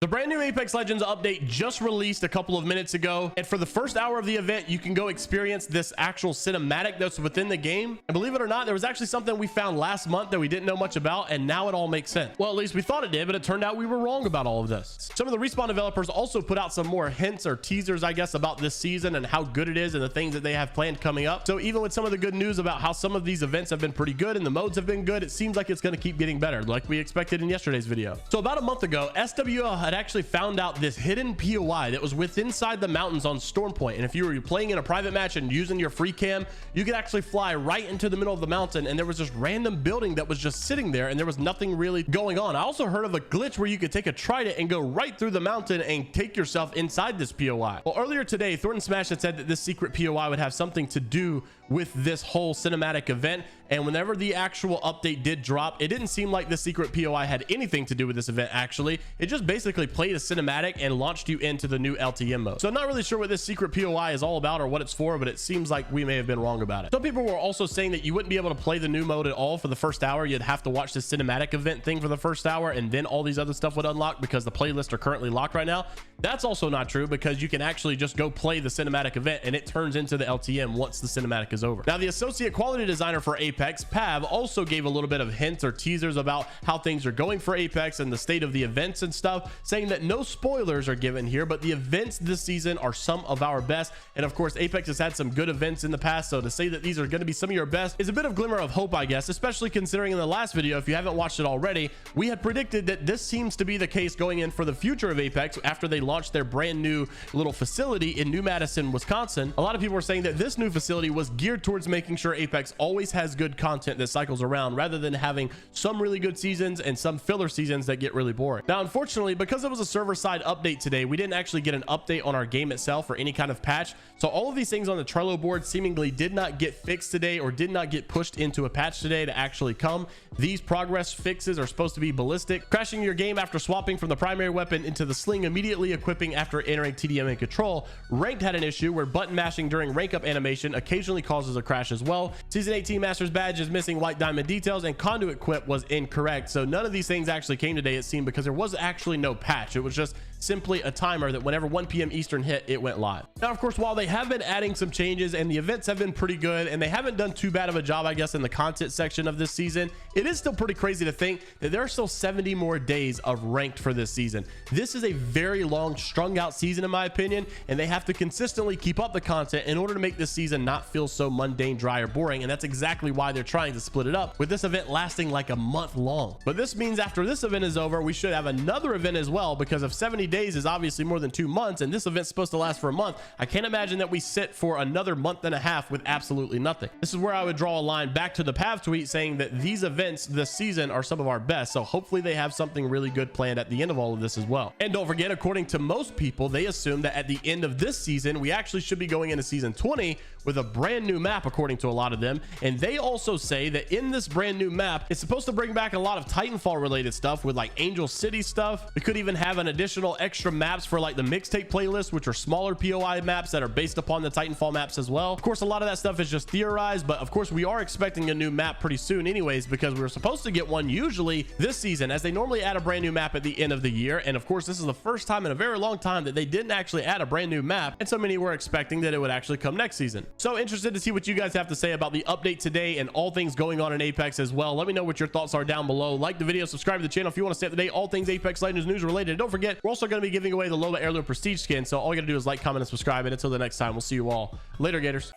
The brand new Apex Legends update just released a couple of minutes ago, and for the first hour of the event you can go experience this actual cinematic that's within the game. And believe it or not, there was actually something we found last month that we didn't know much about, and now it all makes sense. Well, at least we thought it did, but it turned out we were wrong about all of this. Some of the Respawn developers also put out some more hints or teasers, I guess, about this season and how good it is and the things that they have planned coming up. So even with some of the good news about how some of these events have been pretty good and the modes have been good, it seems like it's going to keep getting better, like we expected in yesterday's video. So about a month ago, SWL had actually found out this hidden POI that was inside the mountains on Storm Point, and if you were playing in a private match and using your free cam, you could actually fly right into the middle of the mountain, and there was this random building that was just sitting there and there was nothing really going on. I also heard of a glitch where you could take a trident and go right through the mountain and take yourself inside this POI. Well, earlier today, Thornton Smash had said that this secret POI would have something to do with this whole cinematic event, and whenever the actual update did drop, it didn't seem like the secret POI had anything to do with this event. Actually, it just basically played a cinematic and launched you into the new LTM mode. So I'm not really sure what this secret POI is all about or what it's for, but it seems like we may have been wrong about it. Some people were also saying that you wouldn't be able to play the new mode at all for the first hour. You'd have to watch this cinematic event thing for the first hour, and then all these other stuff would unlock because the playlists are currently locked right now. That's also not true, because you can actually just go play the cinematic event and it turns into the LTM once the cinematic is over. Now, the associate quality designer for Apex, Pav, also gave a little bit of hints or teasers about how things are going for Apex and the state of the events and stuff, saying that no spoilers are given here, but the events this season are some of our best. And of course, Apex has had some good events in the past, so to say that these are going to be some of your best is a bit of glimmer of hope, I guess, especially considering in the last video, if you haven't watched it already, we had predicted that this seems to be the case going in for the future of Apex after they launched their brand new little facility in New Madison, Wisconsin. A lot of people were saying that this new facility was geared towards making sure Apex always has good content that cycles around, rather than having some really good seasons and some filler seasons that get really boring. Now, unfortunately, because it was a server side update today, we didn't actually get an update on our game itself or any kind of patch. So all of these things on the Trello board seemingly did not get fixed today or did not get pushed into a patch today to actually come. These progress fixes are supposed to be ballistic, crashing your game after swapping from the primary weapon into the sling, immediately equipping after entering TDM and control. Ranked had an issue where button mashing during rank up animation occasionally causes a crash as well. Season 18 Masters badge is missing white diamond details, and conduit quip was incorrect. So none of these things actually came today, it seemed, because there was actually no patch. It was just simply a timer that whenever 1 p.m. Eastern hit, it went live. Now, of course, while they have been adding some changes and the events have been pretty good and they haven't done too bad of a job, I guess, in the content section of this season, it is still pretty crazy to think that there are still 70 more days of ranked for this season. This is a very long, strung out season, in my opinion, and they have to consistently keep up the content in order to make this season not feel so mundane, dry, or boring. And that's exactly why they're trying to split it up, with this event lasting like a month long. But this means after this event is over, we should have another event as well, because if 70 days is obviously more than 2 months and this event's supposed to last for a month, I can't imagine that we sit for another month and a half with absolutely nothing. This is where I would draw a line back to the Pav tweet saying that these events this season are some of our best, so hopefully they have something really good planned at the end of all of this as well. And don't forget, according to most people, they assume that at the end of this season we actually should be going into season 20 with a brand new map, according to a lot of them. And they also say that in this brand new map, it's supposed to bring back a lot of Titanfall related stuff with like Angel City stuff. We could even have an additional extra maps for like the mixtape playlist, which are smaller POI maps that are based upon the Titanfall maps as well. Of course, a lot of that stuff is just theorized, but of course we are expecting a new map pretty soon anyways, because we were supposed to get one usually this season, as they normally add a brand new map at the end of the year. And of course, this is the first time in a very long time that they didn't actually add a brand new map, and so many were expecting that it would actually come next season. So interested to see what you guys have to say about the update today and all things going on in Apex as well. Let me know what your thoughts are down below. Like the video, subscribe to the channel if you want to stay up to date all things Apex Legends news related. And don't forget, we're also going to be giving away the Lola Heirloom Prestige skin, so all you gotta do is like, comment, and subscribe. And until the next time, we'll see you all later, Gators.